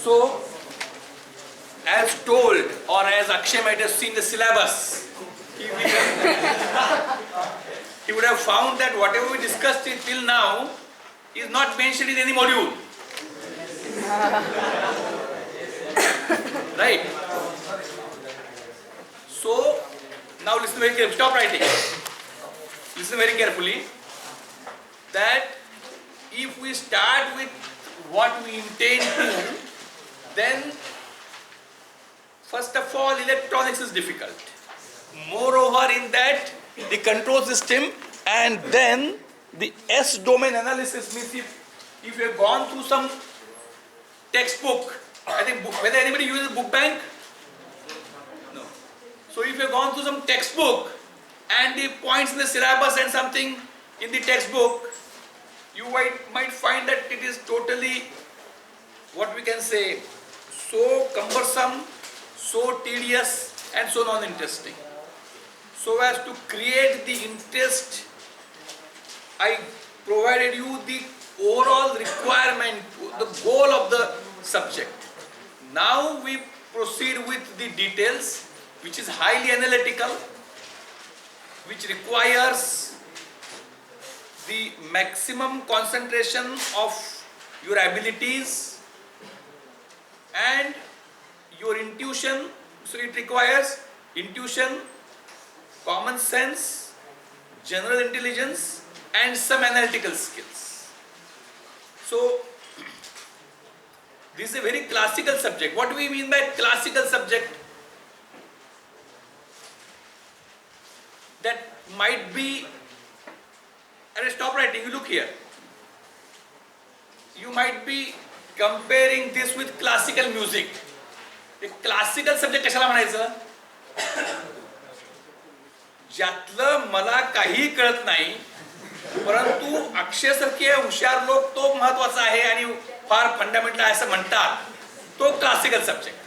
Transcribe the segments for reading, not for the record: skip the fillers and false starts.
So, as told, or as Akshay might have seen the syllabus, he would have found that whatever we discussed till now is not mentioned in any module. Right? So, now listen very carefully. Stop writing. Listen very carefully. That if we start with what we intend to, then first of all, electronics is difficult. Moreover, in that, the control system and then the S domain analysis means if you have gone through some textbook, I think whether anybody uses book bank? No. So if you have gone through some textbook and the points in the syllabus and something in the textbook, you might find that it is totally, what we can say, so cumbersome, so tedious and so non-interesting. So as to create the interest, I provided you the overall requirement, the goal of the subject. Now we proceed with the details, which is highly analytical, which requires the maximum concentration of your abilities and your intuition. So it requires intuition, common sense, general intelligence and some analytical skills. So this is a very classical subject. What do we mean by classical subject? That might be, and stop writing, you look here. You might be comparing this with classical music. The classical subject कशाला म्हणायचं? ज्यातलं मला काही कळत नाही, परंतु अक्षयसारखे हुशार लोक तो महत्वाचा आहे आणि फार फंडामेंटल आहे असं म्हणतात, तो classical subject.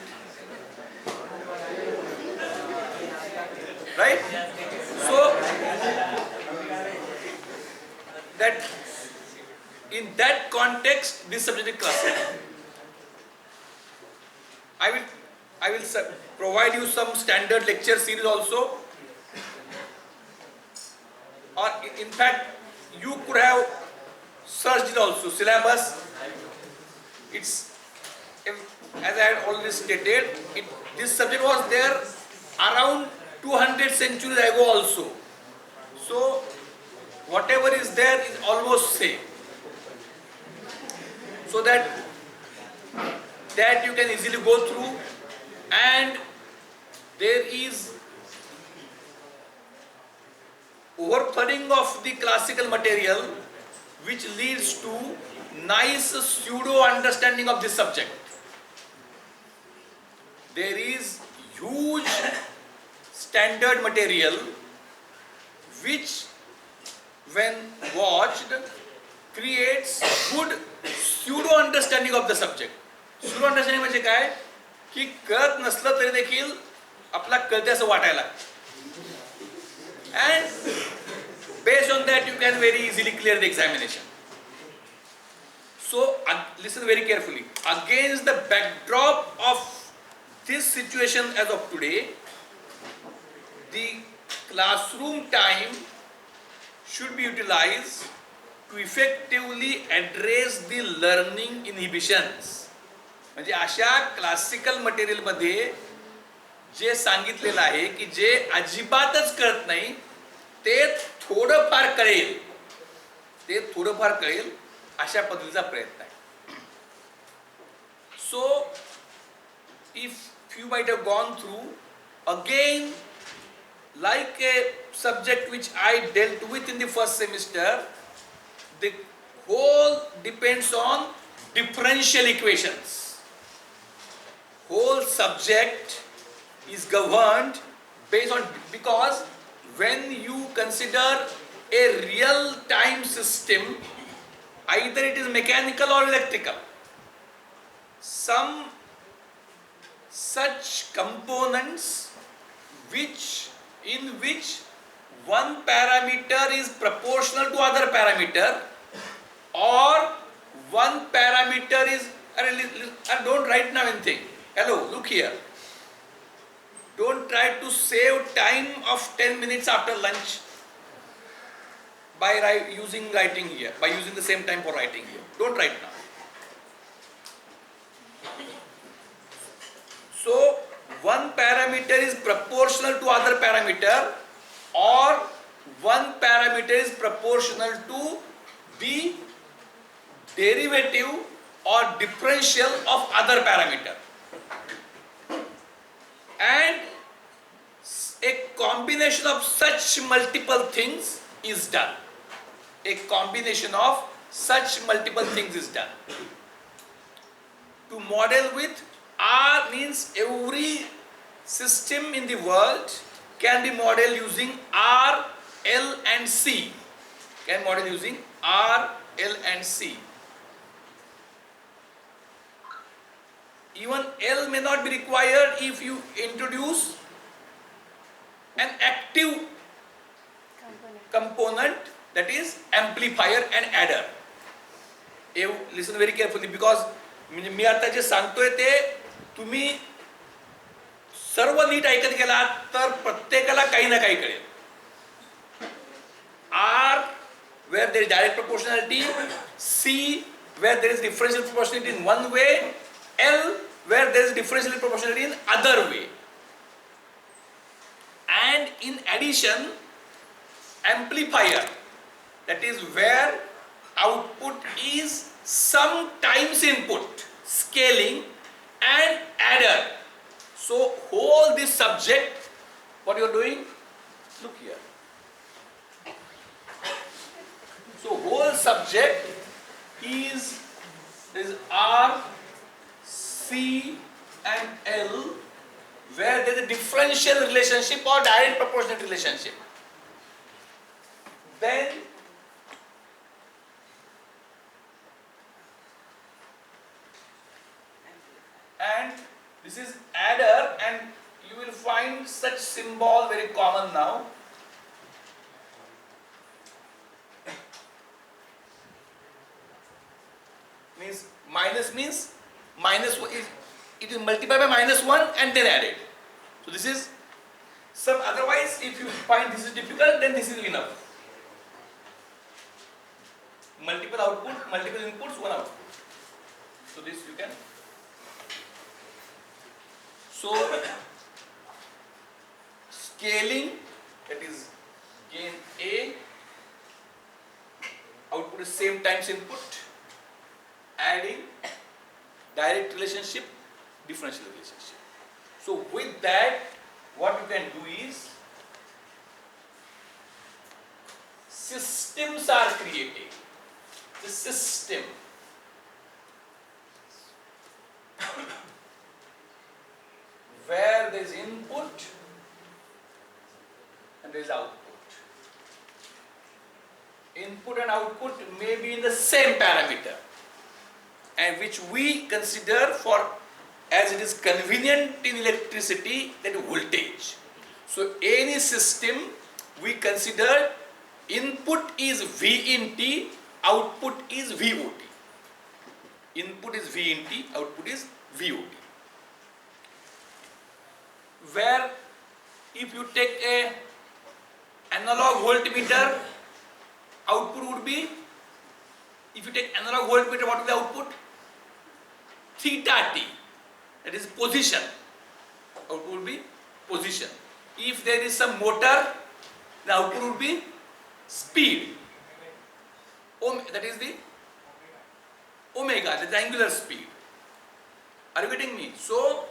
Right? So that in that context this subject is classical. I will provide you some standard lecture series also, or in fact you could have searched it also. Syllabus, it's, as I had already stated, this subject was there around 200 centuries ago also. So whatever is there is almost same. So that you can easily go through, and there is overflowing of the classical material which leads to nice pseudo understanding of this subject. There is huge standard material which when watched creates good pseudo understanding of the subject. Pseudo understanding म्हणजे काय की कळत नसलं तरी देखील आपला कळते असं वाटायला, and based on that you can very easily clear the examination. So listen very carefully. Against the backdrop of this situation as of today, the classroom time should be utilized to effectively address the learning inhibitions. म्हणजे अशा classical material मध्ये जे सांगितलेलं आहे की जे अजिबातच कळत नाही ते थोडंफार कळेल, अशा पद्धतीचा प्रयत्न आहे. So if you might have gone through again like a subject which I dealt with in the first semester, the whole depends on differential equations. Whole subject is governed based on, because when you consider a real time system, either it is mechanical or electrical, some such components in which one parameter is proportional to other parameter, or one parameter is Don't write now anything. Hello, look here. Don't try to save time of 10 minutes after lunch by using writing here, by using the same time for writing here. Don't write now. So, one parameter is proportional to other parameter, or one parameter is proportional to the derivative or differential of other parameter. And a combination of such multiple things is done. A combination of such multiple things is done. To model with R means every system in the world can be modeled using R, L and C. Can model using R, L and C. Even L may not be required if you introduce an active component, that is amplifier and adder. Listen very carefully, because मी आता जे सांगतोय ते तुम्ही सर्व NEET ऐकत गेलात तर प्रत्येकाला काही ना काही कळेल. R where there is direct proportionality, C where there is differential proportionality in one way, L where there is differential proportionality in other way. And in addition, amplifier, that is where output is some times input, scaling and adder. So whole this subject, what you are doing, look here. So whole subject is R, C and L, where there is a differential relationship or direct proportional relationship. Then and this is adder, and you will find such symbol very common now. Means minus is, it is multiplied by -1 and then added. So this is some, otherwise if you find this is difficult, then this is enough. Multiple output, multiple inputs, one output. So this you can. So scaling, that is gain A, output is same times input, adding, direct relationship, differential relationship. So with that, what you can do is, systems are created. The system where there is input and there is output. Input and output may be in the same parameter, and which we consider for, as it is convenient in electricity, that voltage. So any system we consider input is V in T, output is VOT. Input is V in T, output is VOT. Where if you take a analog voltmeter, output would be, if you take analog voltmeter, what is the output? Theta T, that is position. Output would be position. If there is some motor, the output would be speed. That is the omega, that is the angular speed. Are you getting me? So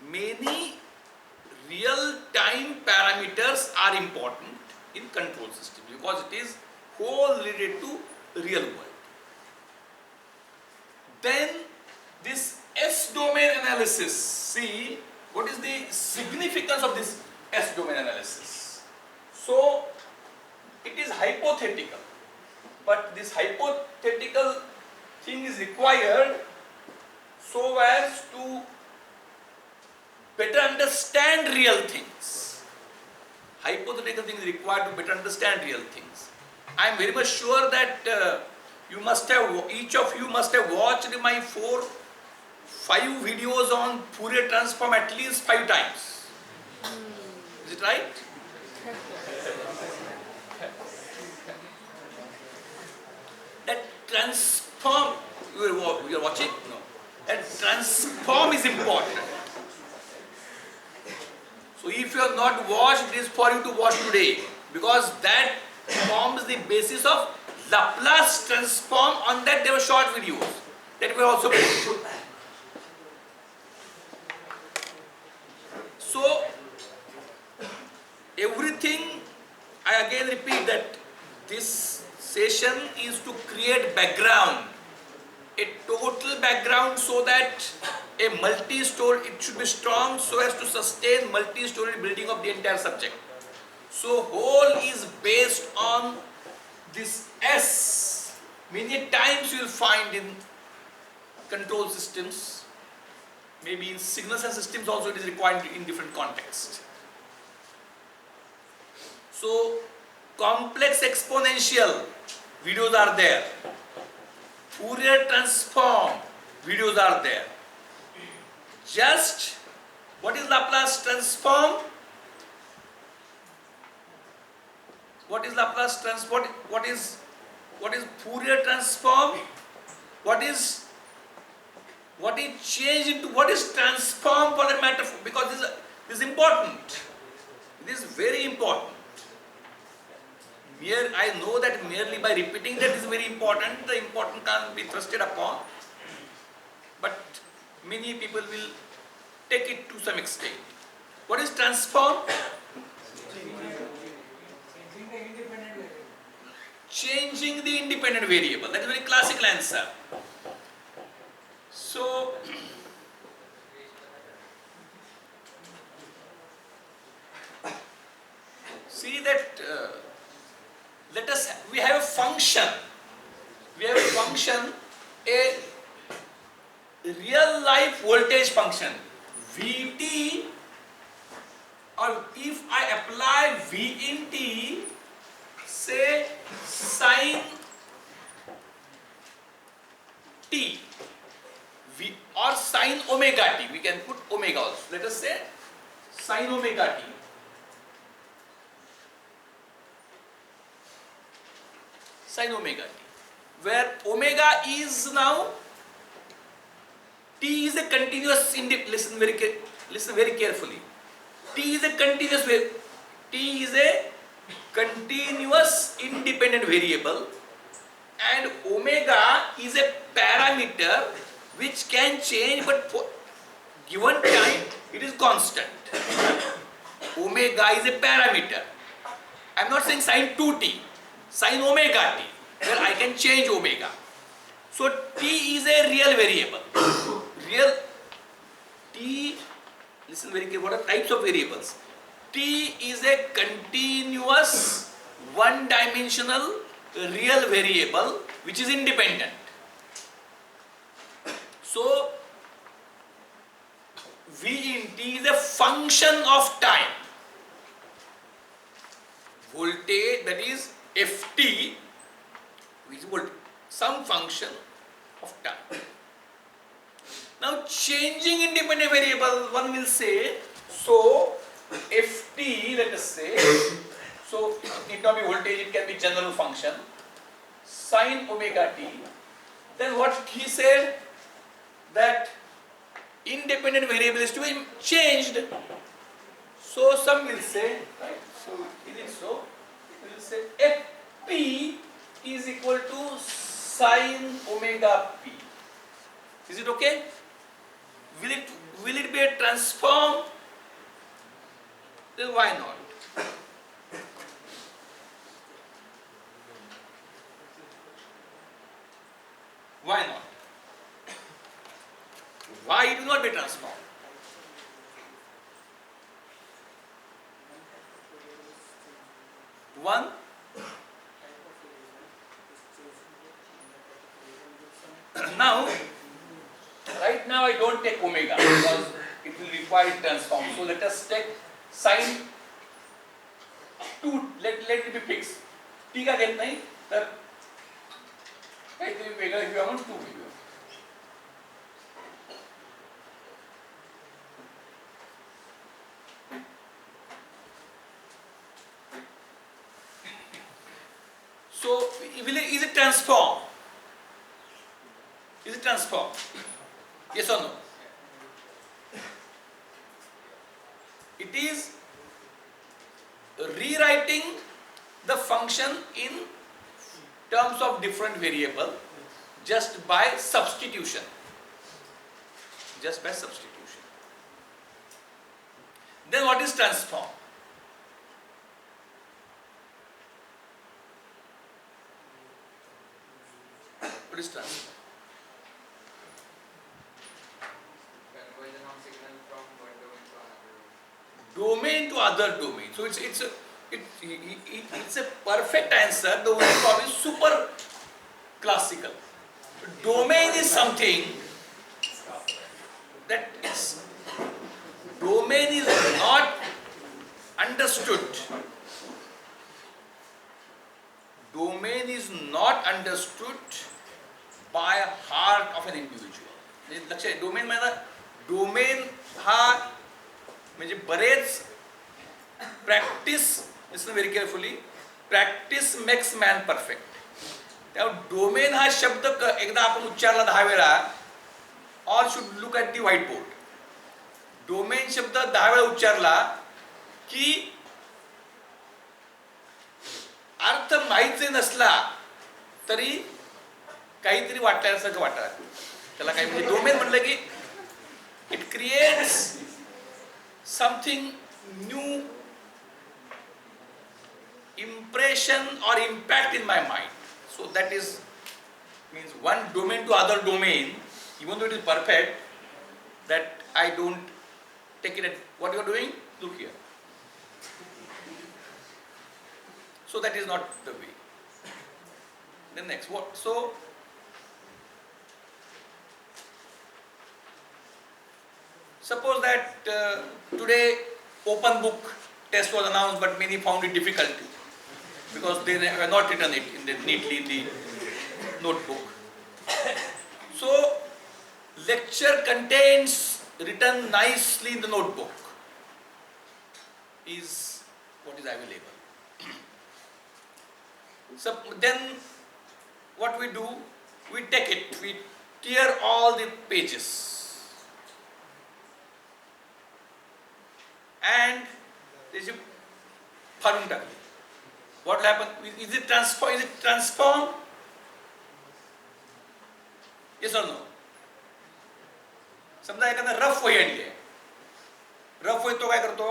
many real-time parameters are important in control system, because it is whole related to real world. Then this S-domain analysis, see what is the significance of this S-domain analysis. So it is hypothetical, but this hypothetical thing is required so as to better understand real things. Hypothetical thing is required to better understand real things. I am very much sure that You must have, each of you must have watched my 5 videos on Fourier transform at least 5 times. Is it right? That transform, you are watching? No. That transform is important. So if you have not watched, it is for you to watch today, because that forms the basis of Laplace transform. On that there were short videos that were also put. So everything, I again repeat that this session is to create background, a total background, so that a multi-story, it should be strong so as to sustain multi-story building of the entire subject. So whole is based on this S. Many times you will find in control systems, maybe in signals and systems also it is required in different contexts. So complex exponential videos are there, Fourier transform videos are there. Just what is Laplace transform? What is Laplace transform? What is Fourier transform? What is changed into, what is transform for the matter? Because this is important. This is very important. I know that merely by repeating that is very important, the important can't be thrusted upon. But many people will take it to some extent. What is transform? Changing the independent variable. That is a very classical answer. So, see that we have a function. We have a function, a real life voltage function, Vt, or if I apply V in t, say sine t, or sine omega t, we can put omega also. Let us say sine omega t. Sine omega t, where omega is now, t is a continuous, listen very carefully, t is a continuous independent variable, and omega is a parameter which can change, but for given time it is constant. Omega is a parameter. I am not saying sine 2t, sine omega t, where I can change omega. So t is a real variable. Listen very carefully, what are types of variables? T is a continuous one-dimensional real variable which is independent. So V in t is a function of time. Voltage, that is Ft, which is some function of time. Now changing independent variable, one will say, so Ft, let us say, so it need not be voltage, it can be general function, sine omega t. Then what he said, that independent variable is to be changed. So some will say, right, so is it so? We will say Fp is equal to sine omega p. Is it okay? Will it be a transform? Then why not? Why not? Why it will not be transformed? One, now, right now I don't take omega because it will require transform. So let us take sine 2, let it be fixed. T का कितना ही तर काहीतरी वेगळं घेऊया म्हणून 2 घेऊया. So, is it transform? Is it transform? Yes or no? It is rewriting the function in terms of different variable just by substitution. Just by substitution. Then what is transform? What is transform? Conversion of signal from one domain to another. Domain to other domain. So it's a perfect answer. The only problem is super classical. Domain is something that domain is not understood. Domain is not understood by heart of an individual. लक्षात आहे, domain म्हणजे domain हा म्हणजे बरेच practice, listen very carefully, practice makes man perfect. त्यामुळे domain हा शब्द एकदा आपण उच्चारला 10 वेळा, all should look at the white board. Domain शब्द 10 वेळा उच्चारला की अर्थ माहीत जरी नसला तरी काहीतरी वाटल्यासारखं वाटणार त्याला. काही म्हणजे डोमेन म्हटलं की it creates something new impression or impact in my mind. So that is means one domain to other domain, even though it is perfect, that I don't take it at what you are doing. Look here. So that is not the way. Then next, what? So suppose that today open book test was announced, but many found it difficult because they have not written it neatly in the notebook. So lecture contains written nicely in the notebook is what is available. So then what we do, we take it, we tear all the pages and this is फाडून टाकली. What will happen? Is it transform? Is it transform? Yes or no? समजा एखादा rough वही आणली आहे. Rough वही तो काय करतो?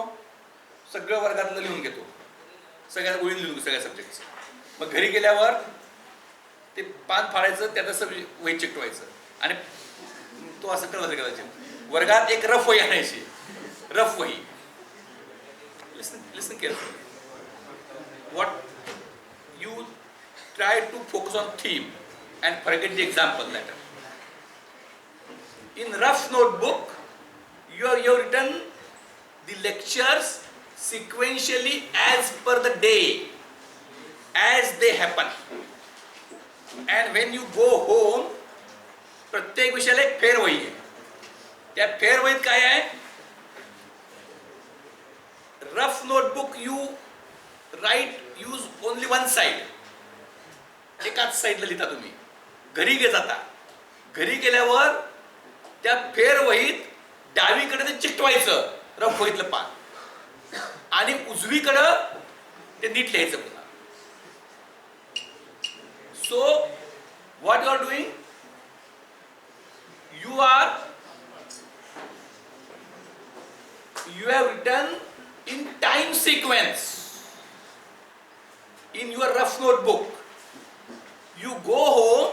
सगळं वर्गातलं लिहून घेतो. सगळ्या ओळी लिहून सगळ्या सब्जेक्टचं. मग घरी गेल्यावर ते पान फाडायचं, त्यात असं वही चिकटवायचं आणि तो असं करायचं कदाचित. वर्गात एक रफ वही आणायची. रफ वही. Listen carefully. What you try to focus on theme and forget the example later. In rough notebook, you have written the lectures sequentially as per the day, as they happen. And when you go home, प्रत्येक विषयाला एक फेरवही आहे. त्या फेरवहीत काय आहे? Rough notebook you use only one side. एकाच साईडला लिहिता तुम्ही. घरी जाता. घरी गेल्यावर त्या फेर वहीत डावीकडे ते चिकटवायचं रफ वहीतलं पान आणि उजवीकडं ते नीट लिहायचं पुन्हा. So what you are doing? You have written in time sequence in your rough notebook. You go home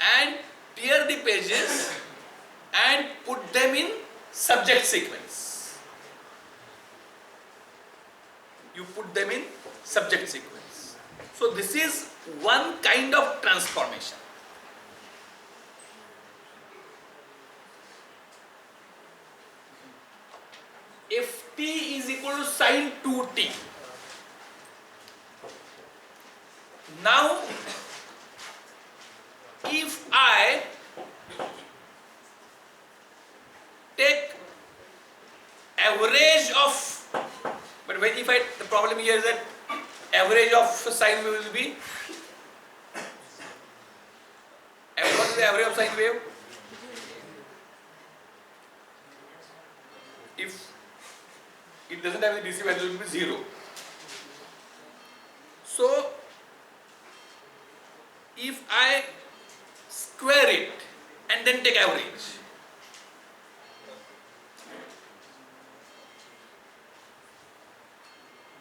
and tear the pages and put them in subject sequence. You put them in subject sequence. So this is one kind of transformation. If t is equal to sin 2t, now I take average of, but when if I, the problem here is that average of sine wave will be, and what is the average of sine wave? If it doesn't have the DC value, it will be 0. So if I square it and then take average,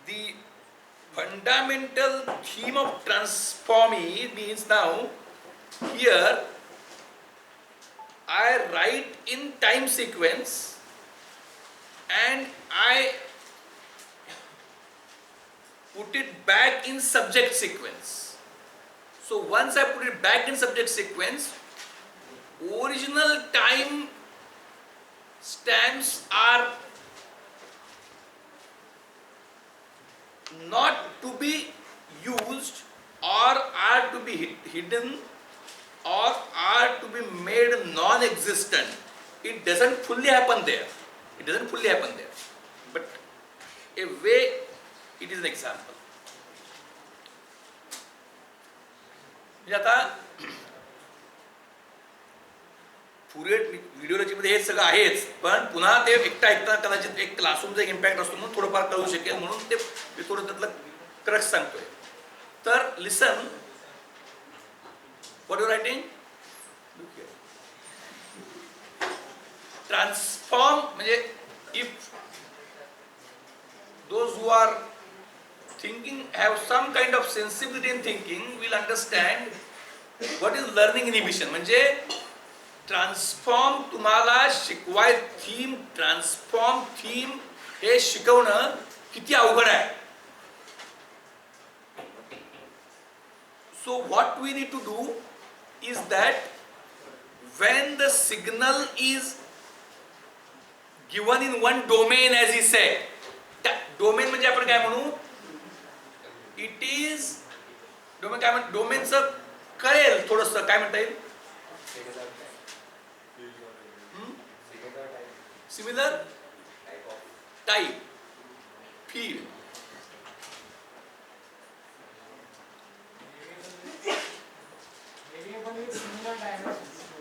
the fundamental theme of transforming means now here I write in time sequence and I put it back in subject sequence. So once I put it back in subject sequence, original time stamps are not to be used or are to be hidden or are to be made non-existent. It doesn't fully happen there. It doesn't fully happen there. But a way, it is an example. म्हणजे आता पुढे व्हिडिओलॉजीमध्ये हे सगळं आहेच, पण पुन्हा ते एकटा ऐकता कदाचित एक क्लासरूमचा एक इम्पॅक्ट असतो म्हणून थोडंफार कळू शकेल, म्हणून ते मी थोडं त्यातलं क्रक्स सांगतोय. तर listen, what you writing? Transform म्हणजे if those who are thinking, have some kind of sensibility in thinking, will understand what is learning inhibition. म्हणजे ट्रान्सफॉर्म तुम्हाला शिकवाय, थीम ट्रान्सफॉर्म थीम हे शिकवणं किती अवघड आहे. So what we need to do is that when the signal is given in one domain, as he said, domain म्हणजे आपण काय म्हणू, इट इज डोमेन, काय म्हण डोमेनचं कळेल थोडंसं, काय म्हणता येईल, similar type, field,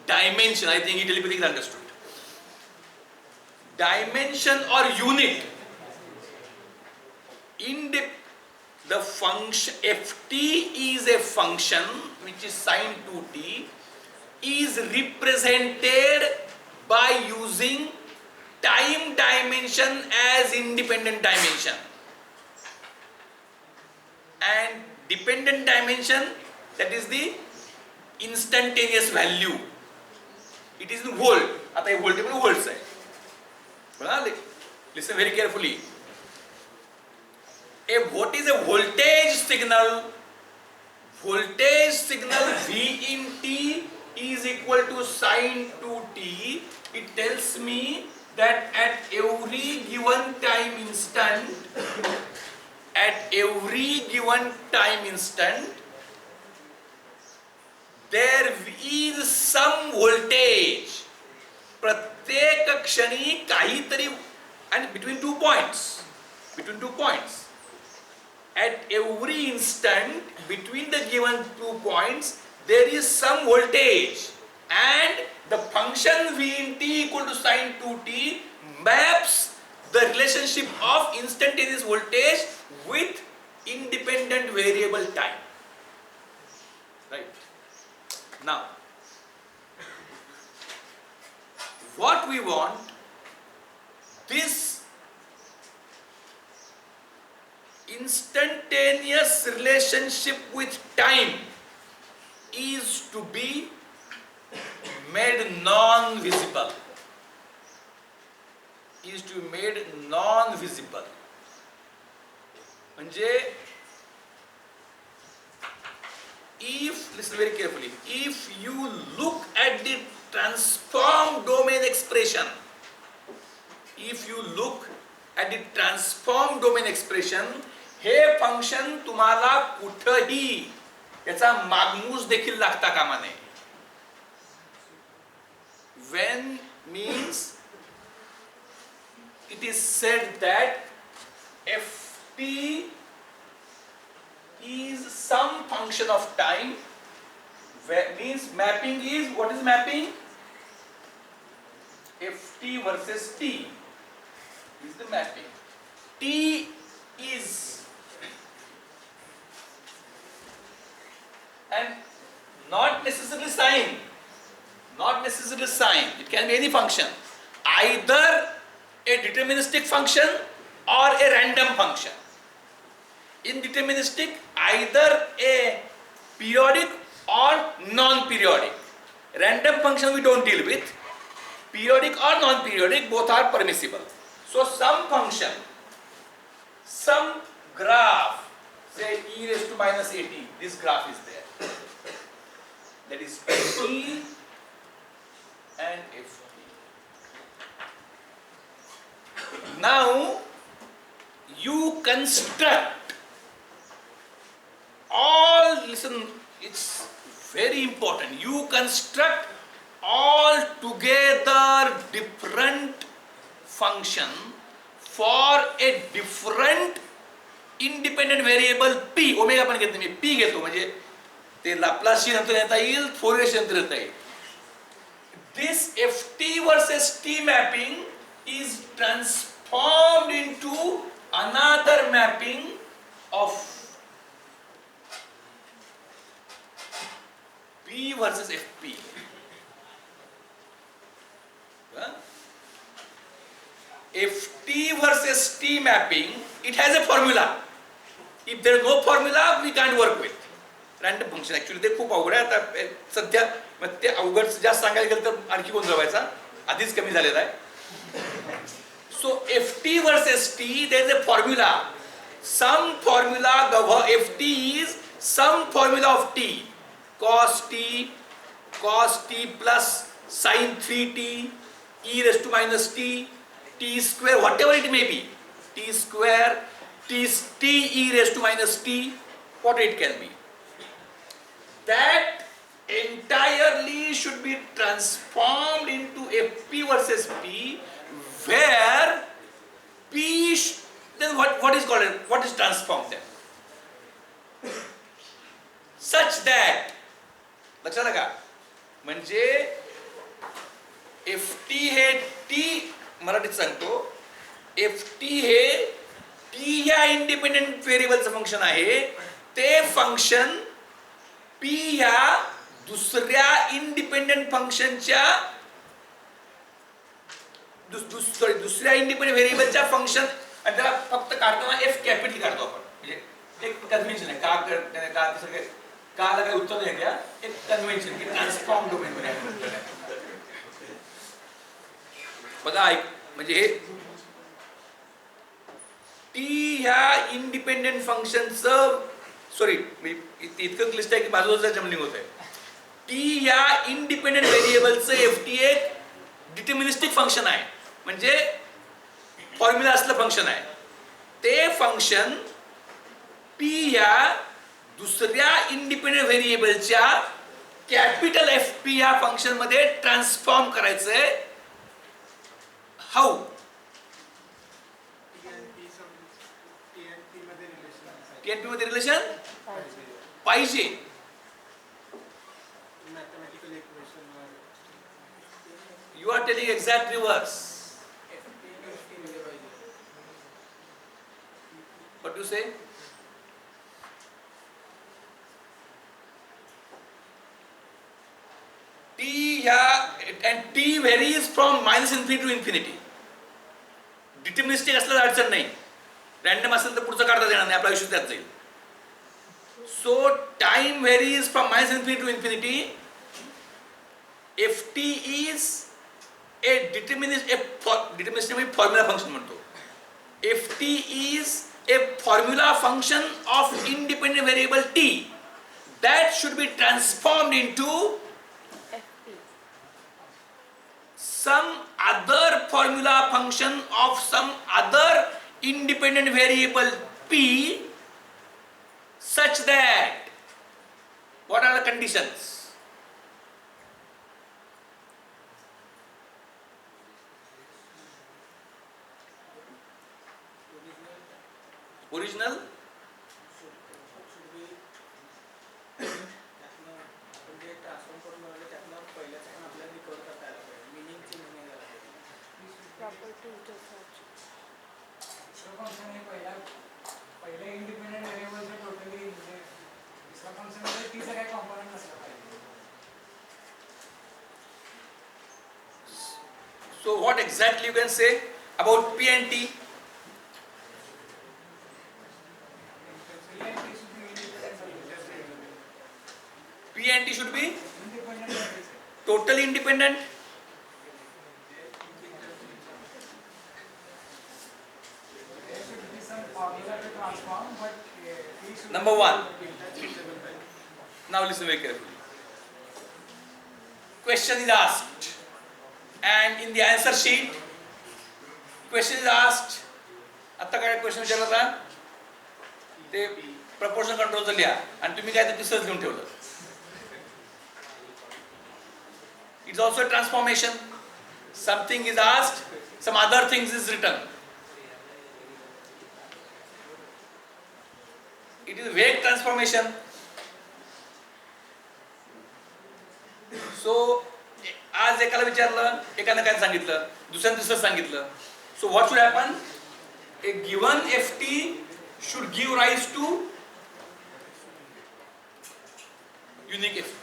dimension. I think telepathy is understood. Dimension or unit. In the function ft is a function which is sine 2t, is represented by using time dimension as independent dimension, and dependent dimension, that is the instantaneous value. It is in volt. आता हे व्होल्टेबल volts आहे. बघा, listen very carefully. What is a voltage signal? Voltage signal V in t is equal to sine 2t. It tells me that at every given time instant, there is some voltage. प्रत्येक क्षणी काहीतरी, and between two points, at every instant between the given 2 points there is some voltage, and the function v in t equal to sine 2t maps the relationship of instantaneous voltage with independent variable time. Right? Now, what we want, this instantaneous relationship with time is to be made non-visible. म्हणजे if, listen very carefully, if you look at the transform domain expression, हे function तुम्हाला कुठेही याचा मागमूस देखील लागता कामा नये. when means it is said that ft is some function of time, where means mapping is, what is mapping? ft versus t is the mapping. T is, and not necessarily sign, it can be any function, either a deterministic function or a random function. In deterministic, either a periodic or non-periodic. Random function we don't deal with. Periodic or non-periodic, both are permissible. So some function, some graph, say e raised to minus at, this graph is there. That is t and ft. Now you construct all, listen, it's very important. You construct all together different function for a different independent variable p. Omega पण घेतो मी, p घेतो म्हणजे ते Laplacian नंतर येता येईल, Fourier नंतर येता येईल. This ft versus t mapping is transformed into another mapping of p versus fp. ft versus t mapping, it has a formula. If there is no formula, we can't work with random function. Actually ते खूप अवघड आहे. आता सध्या मग ते अवघड जास्त सांगायला गेलं तर आणखी कोण जवायचा, आधीच कमी झालेला आहे. So ft versus t, there is a formula. Some formula ft is some formula of t, cos t plus sin 3t, e raised to minus t, t square, whatever it may be, t square, t e raised to minus t, what it can be. That entirely should be transformed into a p versus p, where p then what is called, what is transformed then, such that, लक्षात आलं का, म्हणजे ft हे t, मराठीत सांगतो, ft हे t या independent व्हेरिएबलचं function आहे. ते function p या दुसऱ्या इंडिपेंडेंट फंक्शनच्या दुसऱ्या इंडिपेंडेंट व्हेरिएबलच्या फंक्शन, आणि त्याला फक्त काढताना f कॅपिटल काढतो आपण. म्हणजे एक कन्व्हेन्शन आहे. का दुसरं काय काला काय उत्तर नाही द्या, एक कन्व्हेन्शन की ट्रान्सफॉर्म डोमेन मध्ये बघा. म्हणजे हे टी ह्या इंडिपेंडेंट फंक्शनचं, सॉरी इतकं क्लिष्ट आहे की माझं जमलिंग होत आहे. टी ह्या इंडिपेंडेंट व्हेरिएबलचं ft एक डिटर्मिनिस्टिक फंक्शन आहे, म्हणजे फॉर्म्युला असलं फंक्शन आहे. ते फंक्शन p ह्या दुसऱ्या इंडिपेंडेंट व्हेरिएबलच्या कॅपिटल fp या फंक्शन मध्ये ट्रान्सफॉर्म करायचंय. हाऊ? TNP मध्ये रिलेशन पाहिजे. You are telling exact reverse. What do you say? T and t varies from minus infinity to infinity. Deterministic असलं तर अडचण नाही, रॅन्डम असेल तर पुढचं काढता येणार नाही, आपलं आयुष्य त्यात जाईल. So time varies from minus infinity to infinity. ft is a deterministic म्हणजे फॉर्म्युला फंक्शन म्हणतो. ft is a formula function of independent variable t that should be transformed into some other formula function of some other independent variable p, such that, what are the conditions? Original function हे पहिल्या independent व्हेरिएबलचं totally म्हणजे दुसऱ्या फंक्शनमध्ये तीचं काही component नसलं पाहिजे. So what exactly you can say about P and T? P and T should be totally independent. Number one. Now listen very carefully. Question is asked, and in the answer sheet, question is asked. आता काय question विचारला होता ते proportion कंट्रोलचं लिहा आणि तुम्ही काय ते तसंच लिहून ठेवलं. It's also a transformation. Something is asked, some other things is written. It is vague transformation. So आज एकाला विचारलं, एकानं काय सांगितलं, दुसऱ्यानं दुसरं सांगितलं. So what should happen? A given FT should give rise to unique FP.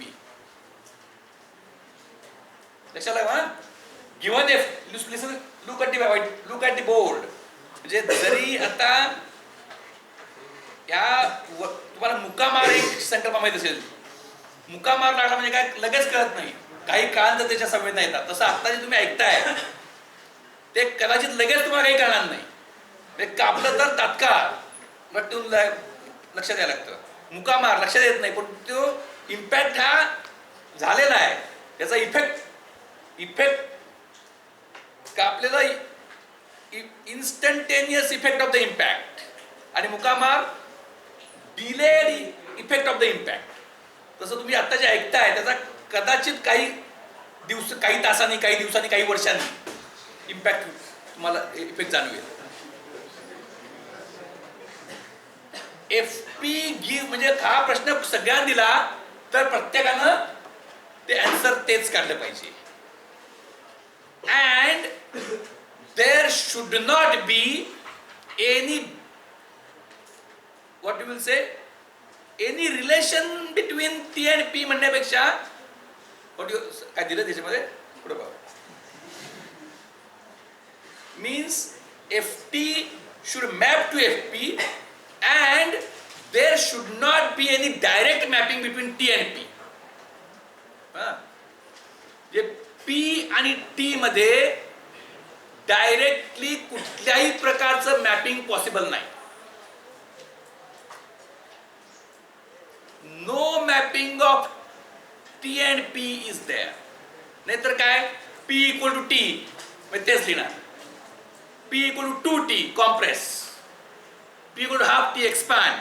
लक्षात आलं ना? Given F, listen, look at the board. म्हणजे जरी आता या तुम्हाला मुक्कामार एक संकल्पना माहित असेल. मुक्कामार लागला म्हणजे काय लगेच कळत नाही, काही काळानंतर त्याच्या संवेदना येतात. तसं आता जे तुम्ही ऐकताय ते कदाचित लगेच तुम्हाला काही कळणार नाही. कापलं तर तात्काळ लक्षात यायला लागतं. मुक्कामार लक्षात येत नाही, पण तो इम्पॅक्ट हा झालेला आहे. त्याचा इफेक्ट कापलेला instantaneous effect of the impact आणि मुक्कामार delayed effect of the impact. तसं तुम्ही आता जे ऐकताय त्याचा कदाचित काही तासांनी, काही दिवसांनी, काही वर्षांनी इम्पॅक्ट तुम्हाला इफेक्ट जाणवेल. FP गिव्ह म्हणजे हा प्रश्न सगळ्यांना दिला तर प्रत्येकानं ते आन्सर तेच काढलं पाहिजे. And there should not be any what you will say any relation between T and P म्हणण्यापेक्षा काय दिलं त्याच्यामध्ये पुढे बघा. Means FT should map to FP and there should not be any direct mapping between T and P. जे P आणि T मध्ये directly कुठल्याही प्रकारचं मॅपिंग पॉसिबल नाही. No mapping of T and P is there. नाहीतर काय P equal to T म्हणजे तेच लिहिणार. P equal to 2T compress, P equal to half T expand,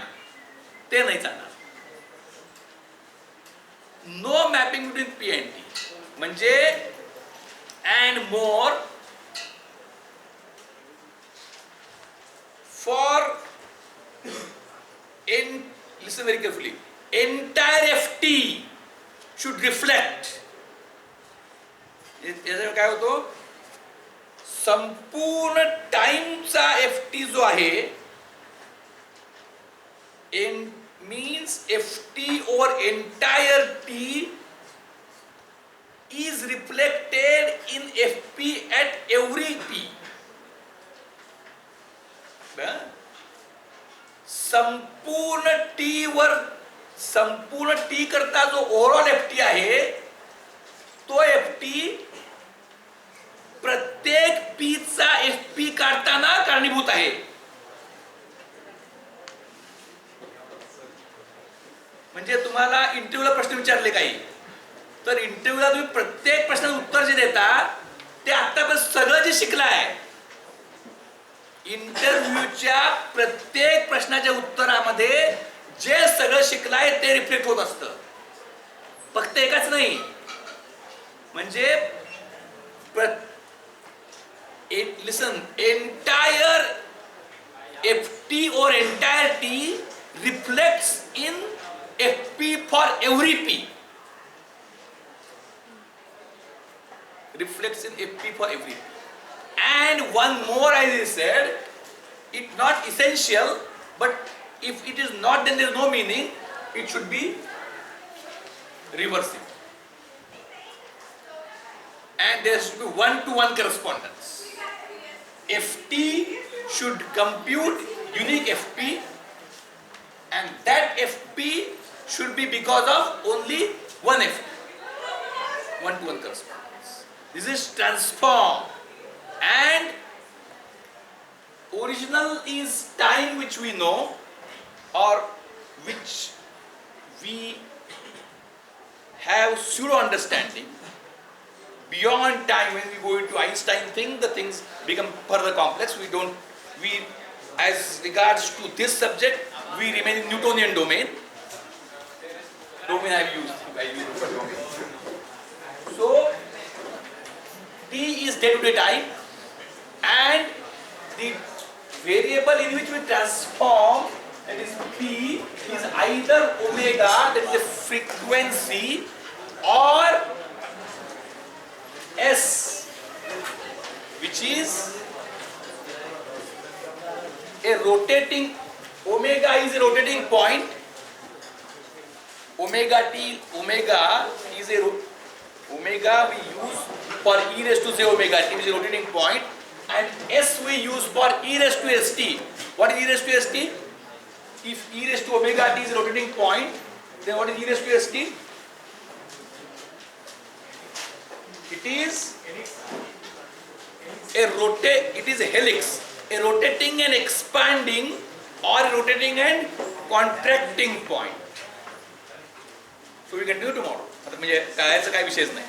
ते नाही चालणार. No mapping between P and T म्हणजे and more for listen very carefully, entire FT should reflect. याचा काय होतो, संपूर्ण टाइमचा FT जो आहे means FT over entire T is reflected in FP at every P. संपूर्ण T करता जो ओव्हरऑल FT आहे तो FT प्रत्येक P चा FP काढताना कारणीभूत आहे. म्हणजे तुम्हाला इंटरव्ह्यूला प्रश्न विचारले काही तर इंटरव्ह्यूला तुम्ही प्रत्येक प्रश्नाचं उत्तर जे देता ते आतापर्यंत सगळं जे शिकलाय इंटरव्ह्यूच्या प्रत्येक प्रश्नाच्या उत्तरामध्ये जे सगळं शिकलाय ते रिफ्लेक्ट होत असतं. फक्त एकच नाही, म्हणजे listen entire Ft or entire T reflects in Fp for every P. Reflects in Fp for every P. And one more, as I said, it's not essential, but if it is not, then there is no meaning. It should be reversible. And there should be one-to-one correspondence. Ft should compute unique Fp, and that Fp should be because of only one Fp. One-to-one correspondence. This is transform, and original is time which we know, or which we have pseudo understanding. Beyond time, when we go into Einstein thing, the things become further complex. We as regards to this subject, we remain in Newtonian domain. Domain I use for domain. So T is day-to-day time, and the variable in which we transform, that is P, is either omega, that is the frequency, or S, which is a rotating, omega is a rotating point, omega is a omega we use for e raised to j omega t, which is a rotating point, and S we use for e raised to st. What is e raised to st? If e raised to omega t is a rotating point, then what is e raised to st? It is a helix, a rotating and expanding or a rotating and contracting point. So we continue tomorrow. आता म्हणजे काय विषयच नाही.